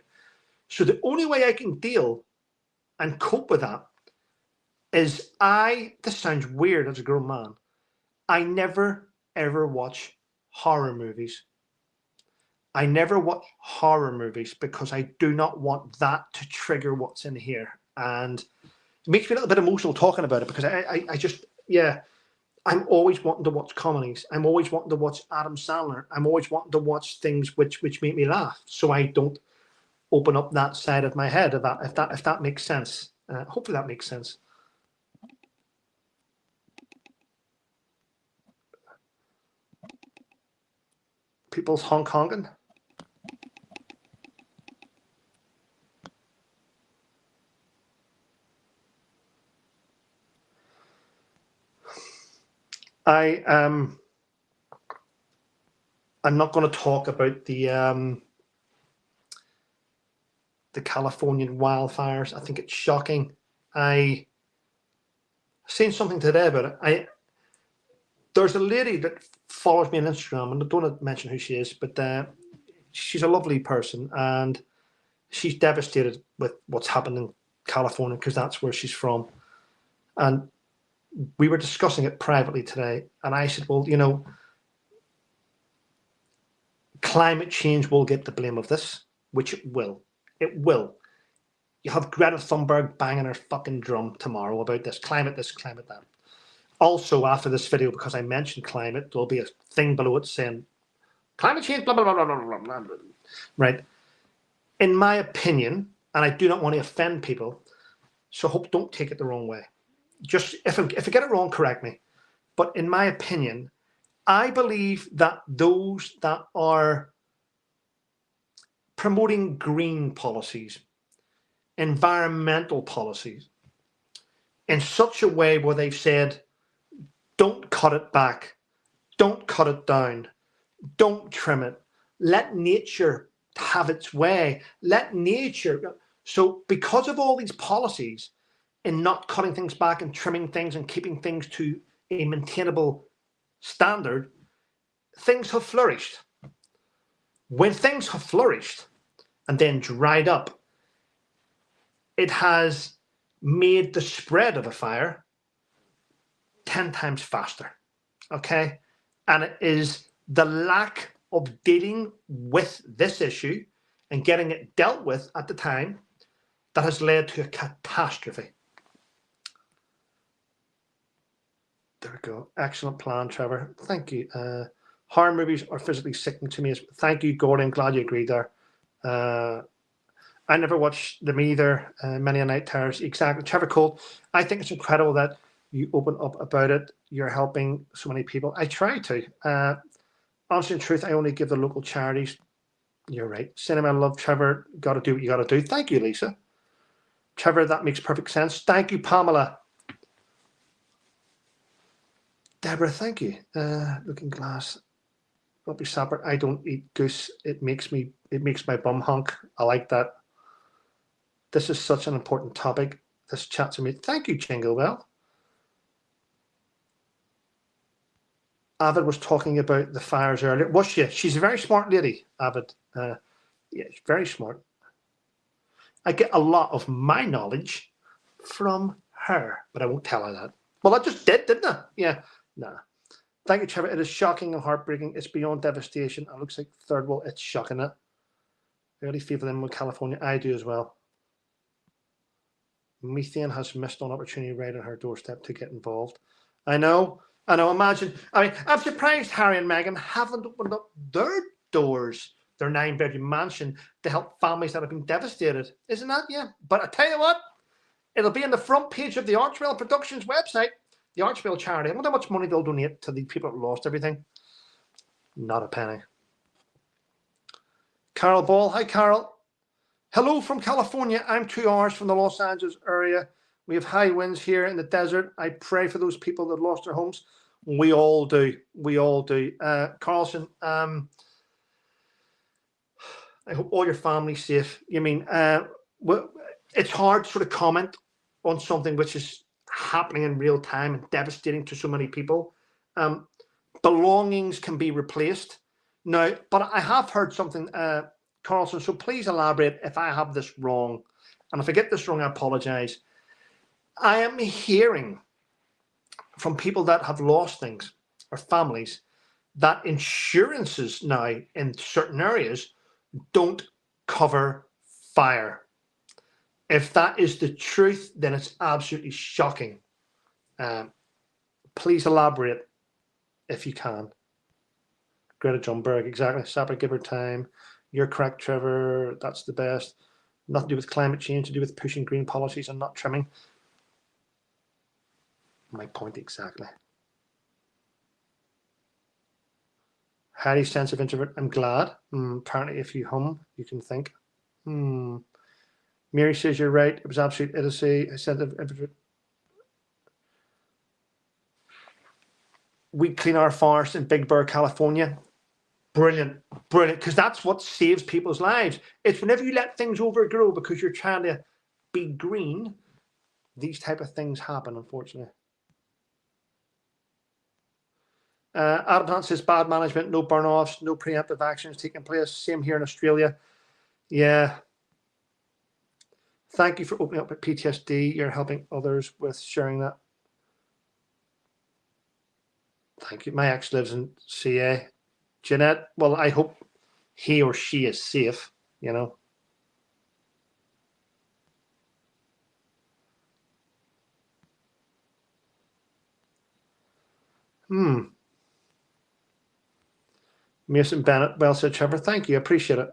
So the only way I can deal and cope with that is this sounds weird as a grown man, I never ever watch horror movies. I never watch horror movies because I do not want that to trigger what's in here. And it makes me a little bit emotional talking about it because I just, yeah, I'm always wanting to watch comedies. I'm always wanting to watch Adam Sandler. I'm always wanting to watch things which make me laugh. So I don't open up that side of my head, if that makes sense. Hopefully that makes sense. People's Hong Konging. I'm not going to talk about the Californian wildfires. I think it's shocking. I seen something today about it. There's a lady that follows me on Instagram, and I don't want to mention who she is, but she's a lovely person, and she's devastated with what's happened in California because that's where she's from. And we were discussing it privately today, and I said, well, you know, climate change will get the blame of this, which it will. It will. You have Greta Thunberg banging her fucking drum tomorrow about this, climate that. Also, after this video, because I mentioned climate, there'll be a thing below it saying climate change, blah, blah, blah, blah, blah, blah, blah, blah. Right? In my opinion, and I do not want to offend people, so hope don't take it the wrong way. Just if I get it wrong, correct me. But in my opinion, I believe that those that are promoting green policies, environmental policies, in such a way where they've said, don't cut it back, don't cut it down, don't trim it, let nature have its way, let nature. So because of all these policies in not cutting things back and trimming things and keeping things to a maintainable standard, things have flourished. When things have flourished and then dried up, it has made the spread of a fire 10 times faster. Okay? And it is the lack of dealing with this issue and getting it dealt with at the time that has led to a catastrophe. There we go. Excellent plan, Trevor. Thank you. Horror movies are physically sickening to me. Thank you, Gordon. Glad you agreed there. I never watched them either. Many a night terrors. Exactly. Trevor Cole, I think it's incredible that you open up about it. You're helping so many people. I try to. Honestly and truth, I only give the local charities. You're right. Cinema love, Trevor. Got to do what you got to do. Thank you, Lisa. Trevor, that makes perfect sense. Thank you, Pamela. Deborah, thank you. Looking glass. Robbie Sapper, I don't eat goose. It makes my bum honk. I like that. This is such an important topic. This chat to me. Thank you, Jingle Bell. Avid was talking about the fires earlier. Was she? She's a very smart lady, Avid. Yeah, she's very smart. I get a lot of my knowledge from her, but I won't tell her that. Well, I just did, didn't I? Yeah, nah. Thank you, Trevor. It is shocking and heartbreaking. It's beyond devastation. It looks like third world. It's shocking it. I really feel for them in California. I do as well. Methane has missed an opportunity right on her doorstep to get involved. I know. Imagine. I mean, I'm surprised Harry and Meghan haven't opened up their doors, their 9-bedroom mansion, to help families that have been devastated. Isn't that? Yeah. But I tell you what, it'll be on the front page of the Archwell Productions website, the Archwell charity. I wonder how much money they'll donate to the people that lost everything. Not a penny. Carol Ball. Hi, Carol. Hello from California. I'm 2 hours from the Los Angeles area. We have high winds here in the desert. I pray for those people that lost their homes. We all do. We all do. Carlson, I hope all your family's safe. You mean, it's hard to sort of comment on something which is happening in real time and devastating to so many people. Belongings can be replaced. Now, but I have heard something, Carlson, so please elaborate if I have this wrong. And if I get this wrong, I apologize. I am hearing from people that have lost things or families that insurances now in certain areas don't cover fire. If that is the truth, then it's absolutely shocking. Please elaborate if you can. Greta Thunberg, exactly. Sapper, give her time. You're correct, Trevor. That's the best. Nothing to do with climate change, to do with pushing green policies and not trimming. My point exactly. Harry, sense of introvert. I'm glad. Apparently, if you hum, you can think. Mary says you're right. It was absolute idiocy. A sense of introvert. we clean our forests in Big Bear, California. Brilliant, brilliant, because that's what saves people's lives. It's whenever you let things overgrow because you're trying to be green, these type of things happen, unfortunately. Adam Hunt says bad management, no burn-offs, no preemptive actions taking place. Same here in Australia. Yeah. Thank you for opening up at PTSD. You're helping others with sharing that. Thank you. My ex lives in CA. Jeanette, well, I hope he or she is safe, you know. Mason Bennett, well said, Trevor. Thank you. I appreciate it.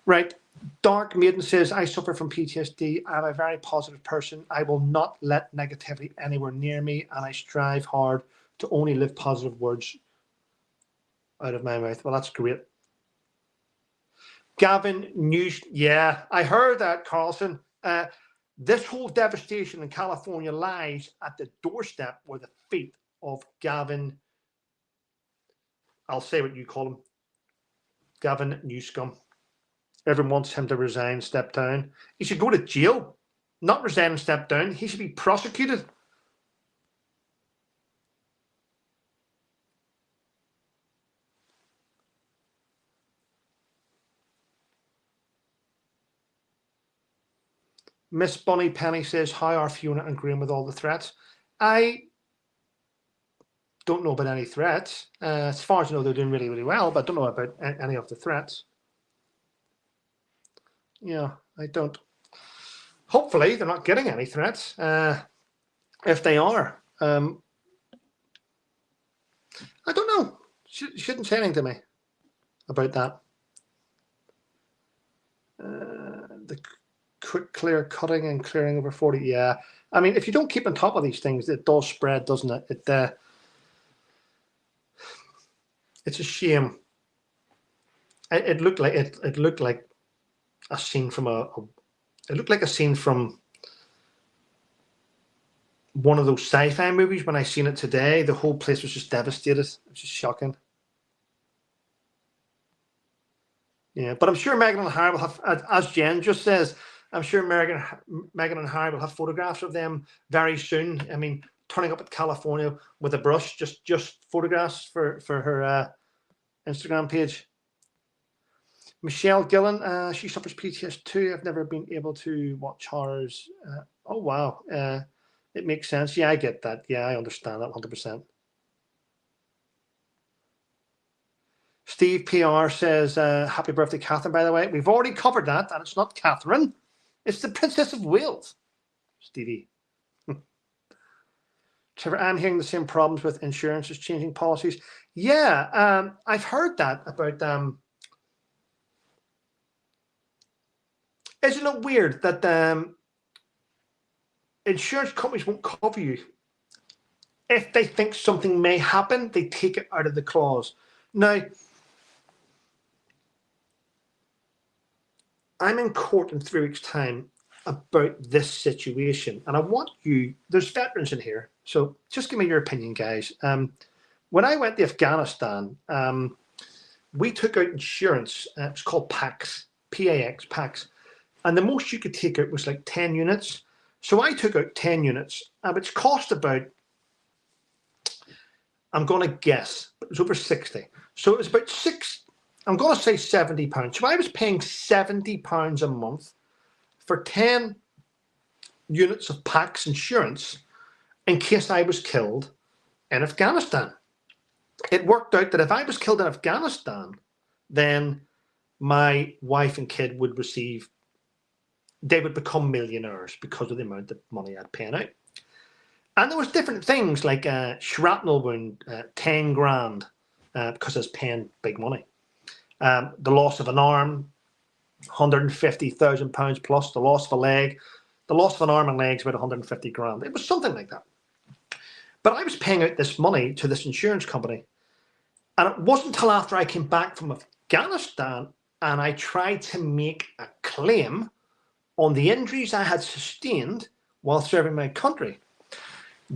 Right. Dark Maiden says, I suffer from PTSD. I'm a very positive person. I will not let negativity anywhere near me, and I strive hard to only live positive words out of my mouth. Well, that's great. Gavin News, yeah, I heard that, Carlson. This whole devastation in California lies at the doorstep or the feet of Gavin. I'll say what you call him, Gavin Newscomb. Everyone wants him to resign, step down. He should go to jail, not resign and step down. He should be prosecuted. Miss Bonnie Penny says, how are Fiona and Graham with all the threats? I don't know about any threats. As far as I know, they're doing really, really well, but I don't know about any of the threats. Yeah, I don't. Hopefully, they're not getting any threats. If they are, I don't know. Shouldn't say anything to me about that. The quick clear cutting and clearing over 40. Yeah, I mean, if you don't keep on top of these things, it does spread, doesn't it? It's a shame. It looked like it looked like a scene from it looked like a scene from one of those sci-fi movies. When I seen it today, the whole place was just devastated. It was just shocking. Yeah, but I'm sure Meghan and Harry will have, as Jen just says, I'm sure Meghan and Harry will have photographs of them very soon. I mean, turning up at California with a brush, just photographs for her Instagram page. Michelle Gillen, she suffers PTSD too. I've never been able to watch horrors. Oh, wow. It makes sense. Yeah, I get that. Yeah, I understand that 100%. Steve PR says, happy birthday, Catherine, by the way. We've already covered that, and it's not Catherine. It's the Princess of Wales, Stevie. Trevor, I'm hearing the same problems with insurances changing policies. Yeah, I've heard that about isn't it weird that insurance companies won't cover you if they think something may happen? They take it out of the clause. Now, I'm in court in 3 weeks' time about this situation, and I want you. There's veterans in here, so just give me your opinion, guys. When I went to Afghanistan, we took out insurance. It's called PAX, PAX, PAX. And the most you could take out was like 10 units. So I took out 10 units, which cost about, I'm going to guess, but it was over 60. So it was about I'm going to say £70. So I was paying £70 a month for 10 units of PAX insurance in case I was killed in Afghanistan. It worked out that if I was killed in Afghanistan, then my wife and kid would receive, they would become millionaires because of the amount of money I'd paying out. And there was different things like a shrapnel wound, 10 grand, because I was paying big money. The loss of an arm, £150,000 plus. The loss of a leg. The loss of an arm and leg is about 150 grand. It was something like that. But I was paying out this money to this insurance company. And it wasn't until after I came back from Afghanistan and I tried to make a claim on the injuries I had sustained while serving my country.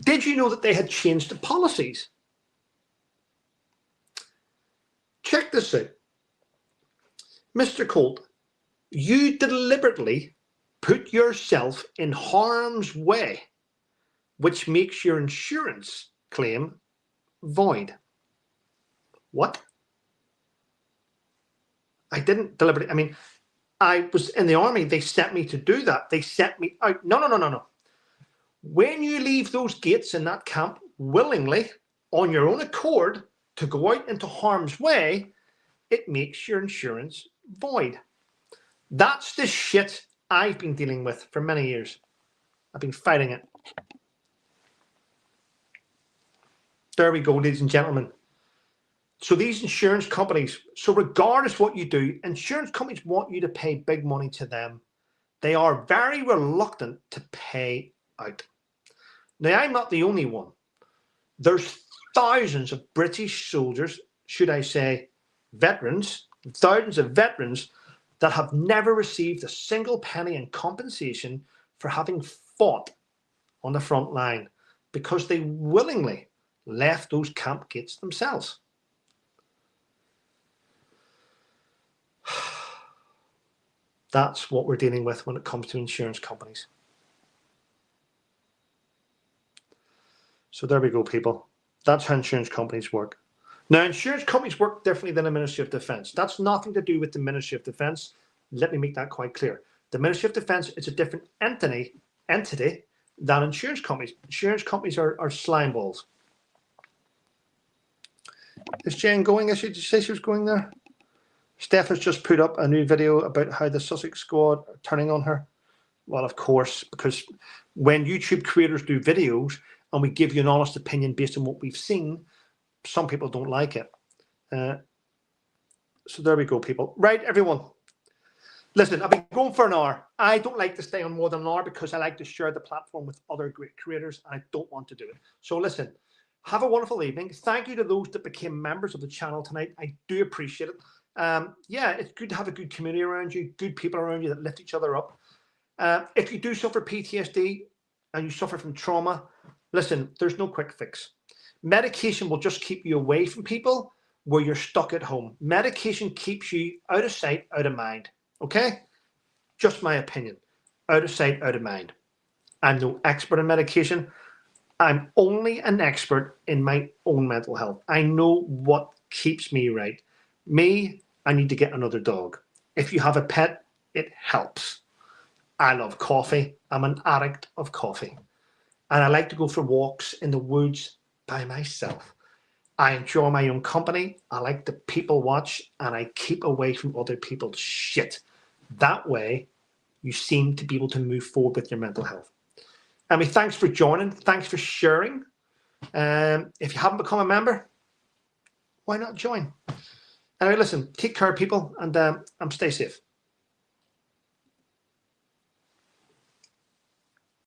Did you know that they had changed the policies? check this out. Mr. Colt, you deliberately put yourself in harm's way, which makes your insurance claim void. What? I didn't deliberately. I mean, I was in the army. They sent me to do that. They sent me out. No. When you leave those gates in that camp willingly, on your own accord, to go out into harm's way, it makes your insurance void. That's the shit I've been dealing with for many years. I've been fighting it. There we go, ladies and gentlemen. So these insurance companies, so regardless what you do, insurance companies want you to pay big money to them. They are very reluctant to pay out. Now, I'm not the only one. There's thousands of British soldiers, should I say veterans, thousands of veterans that have never received a single penny in compensation for having fought on the front line because they willingly left those camp gates themselves. That's what we're dealing with when it comes to insurance companies. So there we go, people. That's how insurance companies work. Now, insurance companies work differently than the Ministry of Defence. That's nothing to do with the Ministry of Defence. Let me make that quite clear. The Ministry of Defence is a different entity than insurance companies. Insurance companies are slime balls. Is Jen going? Did you say she was going there? Steph has just put up a new video about how the Sussex squad are turning on her. Well, of course, because when YouTube creators do videos and we give you an honest opinion based on what we've seen, some people don't like it. So there we go, people. Right, everyone. Listen, I've been going for an hour. I don't like to stay on more than an hour because I like to share the platform with other great creators, and I don't want to do it. So listen, have a wonderful evening. Thank you to those that became members of the channel tonight. I do appreciate it. Yeah, it's good to have a good community around you, good people around you that lift each other up. If you do suffer PTSD and you suffer from trauma, listen, there's no quick fix. Medication will just keep you away from people where you're stuck at home. Medication keeps you out of sight, out of mind. Okay? Just my opinion. Out of sight, out of mind. I'm no expert in medication. I'm only an expert in my own mental health. I know what keeps me right. Me, I need to get another dog. If you have a pet, it helps. I love coffee. I'm an addict of coffee. And I like to go for walks in the woods by myself. I enjoy my own company. I like to people watch, and I keep away from other people's shit. That way, you seem to be able to move forward with your mental health. I mean, thanks for joining. Thanks for sharing. If you haven't become a member, why not join? Anyway, listen, take care, people, and stay safe.